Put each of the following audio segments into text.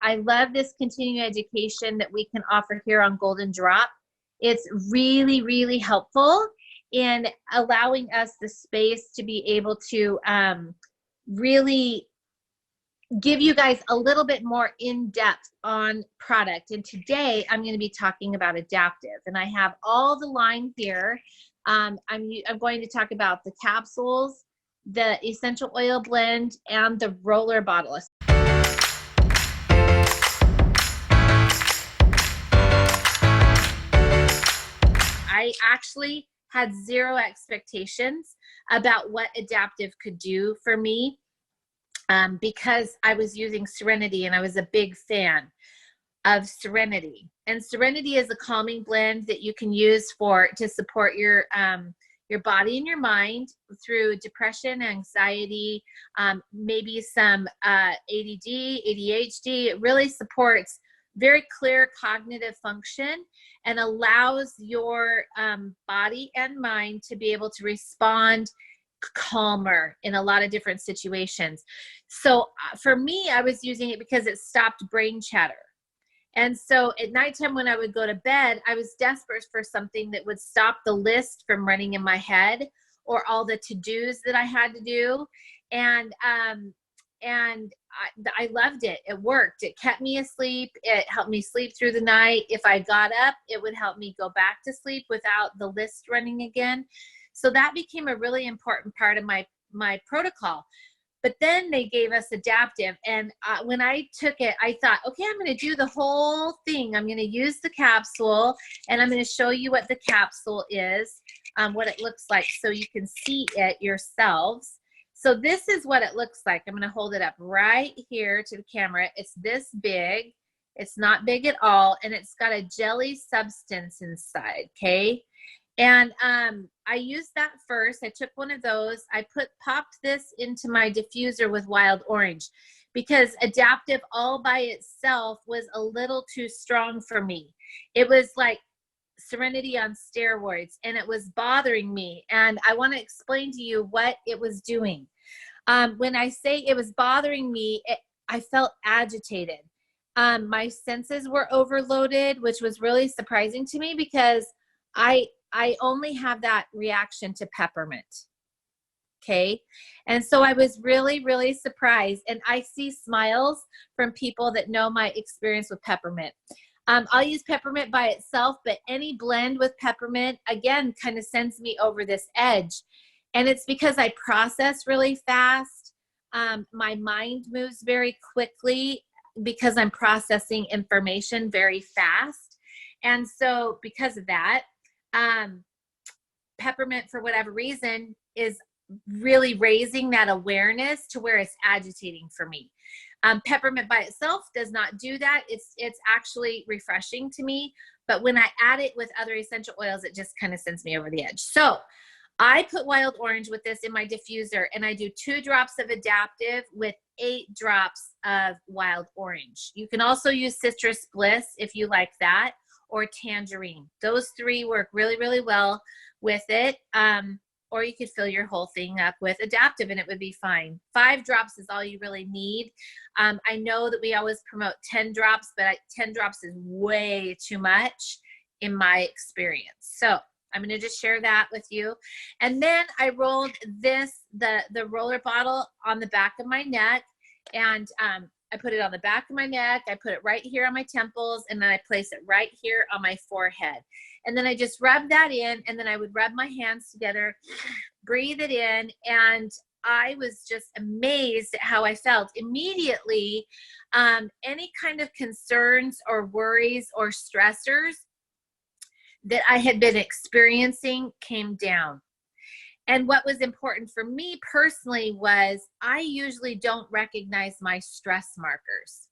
I love this continuing education that we can offer here on Golden Drop. It's really, really helpful in allowing us the space to be able to really give you guys a little bit more in-depth on product. And today I'm going to be talking about Adaptiv, and I have all the line here. I'm going to talk about the capsules, the essential oil blend, and the roller bottle. I actually had zero expectations about what Adaptiv could do for me because I was using Serenity, and I was a big fan of Serenity. And Serenity is a calming blend that you can use to support your body and your mind through depression, anxiety, maybe some ADD, ADHD. It really supports very clear cognitive function and allows your body and mind to be able to respond calmer in a lot of different situations. So for me, I was using it because it stopped brain chatter. And so at nighttime when I would go to bed, I was desperate for something that would stop the list from running in my head or all the to-dos that I had to do. And I loved it. It worked. It kept me asleep. It helped me sleep through the night. If I got up, it would help me go back to sleep without the list running again. So that became a really important part of my protocol. But then they gave us Adaptiv, and when I took it, I thought, okay, I'm going to do the whole thing. I'm going to use the capsule, and I'm going to show you what the capsule is, what it looks like, so you can see it yourselves. So this is what it looks like. I'm going to hold it up right here to the camera. It's this big. It's not big at all, and it's got a jelly substance inside, okay? And I used that first. I took one of those. I popped this into my diffuser with wild orange because Adaptiv all by itself was a little too strong for me. It was like Serenity on steroids, and it was bothering me. And I want to explain to you what it was doing. When I say it was bothering me, I felt agitated. My senses were overloaded, which was really surprising to me because I only have that reaction to peppermint. Okay. And so I was really, really surprised. And I see smiles from people that know my experience with peppermint. I'll use peppermint by itself, but any blend with peppermint, again, kind of sends me over this edge. And it's because I process really fast. My mind moves very quickly because I'm processing information very fast. And so because of that, peppermint, for whatever reason, is really raising that awareness to where it's agitating for me. Peppermint by itself does not do that. It's actually refreshing to me. But when I add it with other essential oils, it just kind of sends me over the edge. So I put wild orange with this in my diffuser, and I do 2 drops of Adaptiv with 8 drops of wild orange. You can also use Citrus Bliss if you like that, or tangerine. Those 3 work really, really well with it. Or you could fill your whole thing up with Adaptiv and it would be fine. 5 drops is all you really need. I know that we always promote 10 drops, but 10 drops is way too much in my experience. So I'm going to just share that with you. And then I rolled the roller bottle on the back of my neck, and I put it on the back of my neck. I put it right here on my temples, and then I place it right here on my forehead. And then I just rub that in, and then I would rub my hands together, breathe it in, and I was just amazed at how I felt. Immediately, any kind of concerns or worries or stressors that I had been experiencing came down. And what was important for me personally was I usually don't recognize my stress markers.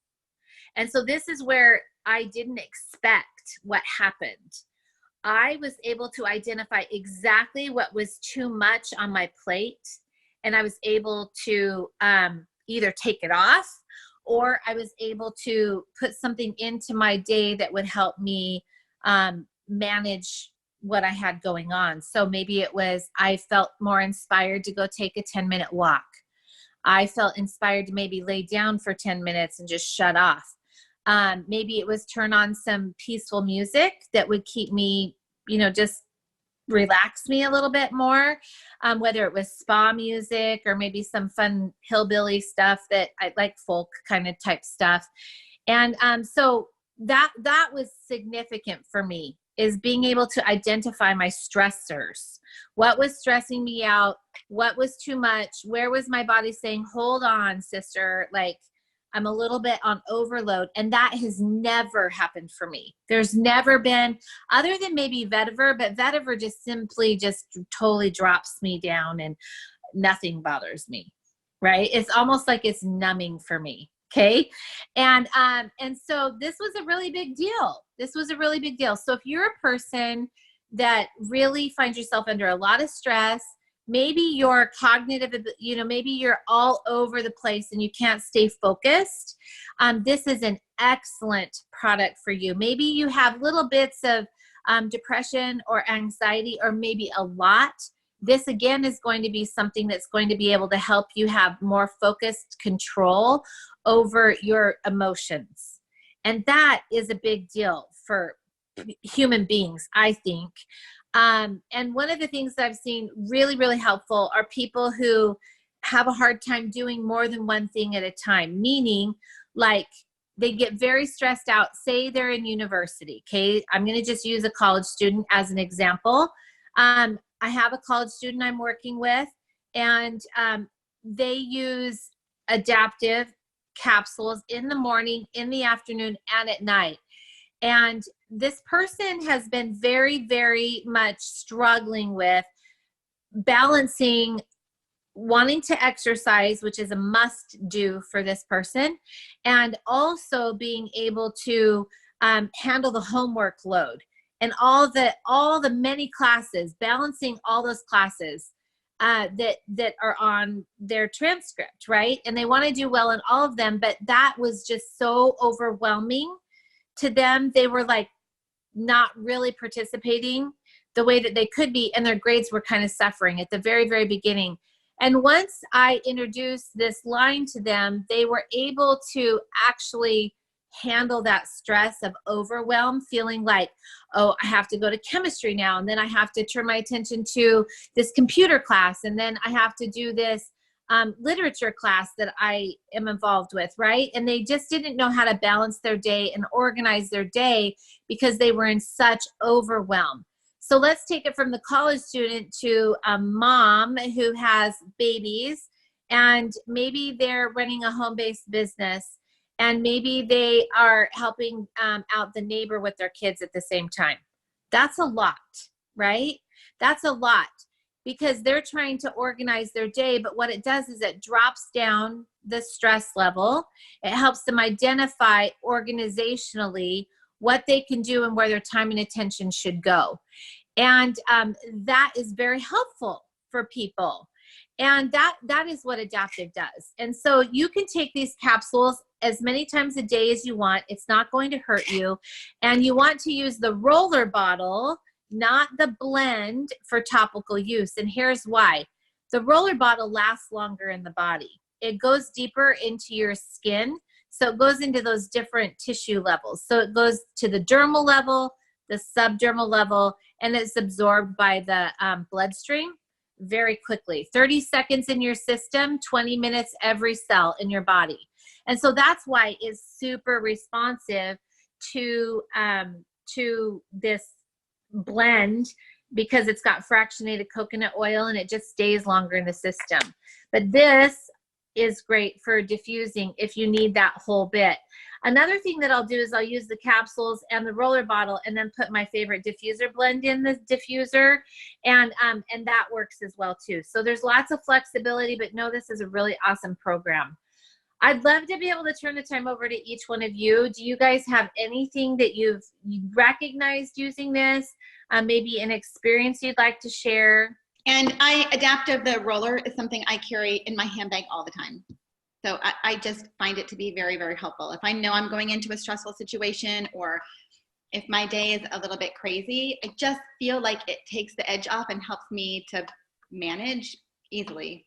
And so this is where I didn't expect what happened. I was able to identify exactly what was too much on my plate, and I was able to either take it off, or I was able to put something into my day that would help me manage what I had going on. So maybe it was, I felt more inspired to go take a 10-minute walk. I felt inspired to maybe lay down for 10 minutes and just shut off. Maybe it was turn on some peaceful music that would keep me, you know, just relax me a little bit more, whether it was spa music or maybe some fun hillbilly stuff that I like, folk kind of type stuff. And so that was significant for me, is being able to identify my stressors. What was stressing me out? What was too much? Where was my body saying, hold on, sister, like I'm a little bit on overload? And that has never happened for me. There's never been, other than maybe vetiver, but vetiver just simply just totally drops me down and nothing bothers me, right? It's almost like it's numbing for me. Okay. And so this was a really big deal. This was a really big deal. So if you're a person that really finds yourself under a lot of stress, maybe your cognitive, you know, maybe you're all over the place and you can't stay focused, this is an excellent product for you. Maybe you have little bits of depression or anxiety, or maybe a lot. This again is going to be something that's going to be able to help you have more focused control over your emotions. And that is a big deal for human beings, I think. And one of the things that I've seen really, really helpful are people who have a hard time doing more than one thing at a time, meaning like they get very stressed out. Say they're in university. Okay. I'm going to just use a college student as an example. I have a college student I'm working with, and they use Adaptiv Capsules in the morning, in the afternoon, and at night. And this person has been very, very much struggling with balancing wanting to exercise, which is a must do for this person, and also being able to handle the homework load and all the many classes, balancing all those classes that are on their transcript, right? And they want to do well in all of them, but that was just so overwhelming to them. They were like not really participating the way that they could be, and their grades were kind of suffering at the very, very beginning. And once I introduced this line to them, they were able to actually handle that stress of overwhelm, feeling like, oh, I have to go to chemistry now, and then I have to turn my attention to this computer class, and then I have to do this literature class that I am involved with, right? And they just didn't know how to balance their day and organize their day because they were in such overwhelm. So let's take it from the college student to a mom who has babies, and maybe they're running a home-based business, and maybe they are helping out the neighbor with their kids at the same time. That's a lot, right? That's a lot, because they're trying to organize their day, but what it does is it drops down the stress level. It helps them identify organizationally what they can do and where their time and attention should go. And that is very helpful for people. And that is what Adaptiv does. And so you can take these capsules as many times a day as you want. It's not going to hurt you. And you want to use the roller bottle, not the blend, for topical use. And here's why. The roller bottle lasts longer in the body. It goes deeper into your skin. So it goes into those different tissue levels. So it goes to the dermal level, the subdermal level, and it's absorbed by the bloodstream very quickly. 30 seconds in your system, 20 minutes every cell in your body. And so that's why it's super responsive to this blend, because it's got fractionated coconut oil and it just stays longer in the system. But this is great for diffusing if you need that whole bit. Another thing that I'll do is I'll use the capsules and the roller bottle and then put my favorite diffuser blend in the diffuser, and that works as well too. So there's lots of flexibility, but no, this is a really awesome program. I'd love to be able to turn the time over to each one of you. Do you guys have anything that you've recognized using this? Maybe an experience you'd like to share? And Adaptiv, the roller, is something I carry in my handbag all the time. So I just find it to be very, very helpful. If I know I'm going into a stressful situation, or if my day is a little bit crazy, I just feel like it takes the edge off and helps me to manage easily.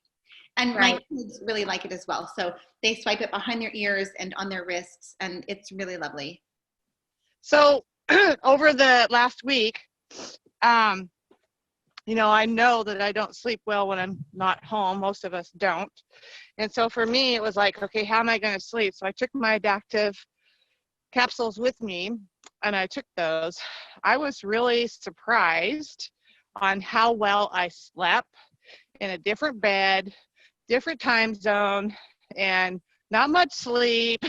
And my Right. kids really like it as well. So they swipe it behind their ears and on their wrists, and it's really lovely. So over the last week, you know, I know that I don't sleep well when I'm not home. Most of us don't. And so for me, it was like, okay, how am I going to sleep? So I took my Adaptiv capsules with me, and I took those. I was really surprised on how well I slept in a different bed, different time zone, and not much sleep.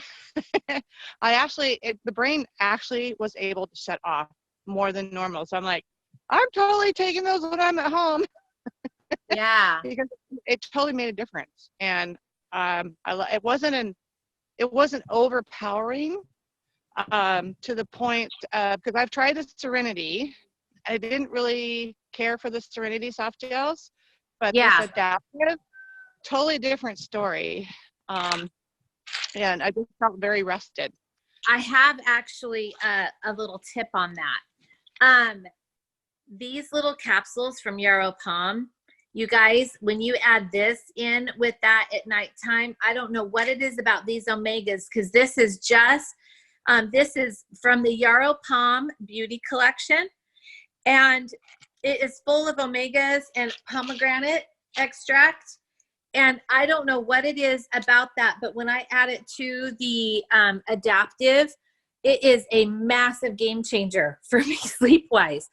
The brain actually was able to shut off more than normal. So I'm like, I'm totally taking those when I'm at home. Yeah. Because it totally made a difference. And it wasn't overpowering to the point, because I've tried the Serenity. I didn't really care for the Serenity soft gels, but this Yeah. Adaptiv, totally different story. And I just felt very rested. I have actually a little tip on that. These little capsules from Yarrow Palm, you guys, when you add this in with that at nighttime, I don't know what it is about these omegas, because this is from the Yarrow Palm Beauty Collection, and it is full of omegas and pomegranate extract. And I don't know what it is about that, but when I add it to the Adaptiv, it is a massive game changer for me sleep-wise.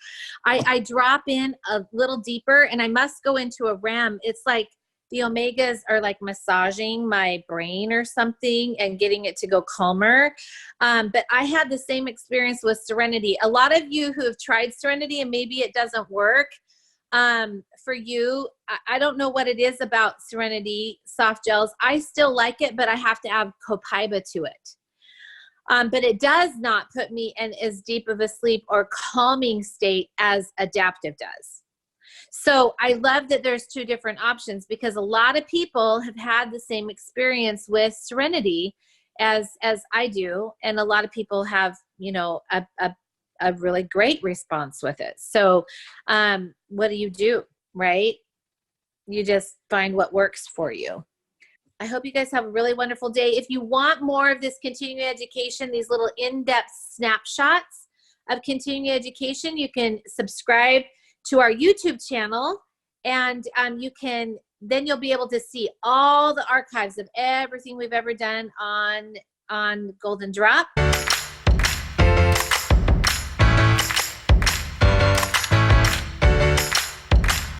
I drop in a little deeper, and I must go into a REM. It's like the omegas are like massaging my brain or something and getting it to go calmer. But I had the same experience with Serenity. A lot of you who have tried Serenity and maybe it doesn't work, for you, I don't know what it is about Serenity soft gels. I still like it, but I have to add copaiba to it. But it does not put me in as deep of a sleep or calming state as Adaptiv does. So I love that there's two different options, because a lot of people have had the same experience with Serenity as I do. And a lot of people have, you know, a really great response with it. So what do? Right? You just find what works for you. I hope you guys have a really wonderful day. If you want more of this continuing education, these little in-depth snapshots of continuing education, you can subscribe to our YouTube channel, and then you'll be able to see all the archives of everything we've ever done on Golden Drop.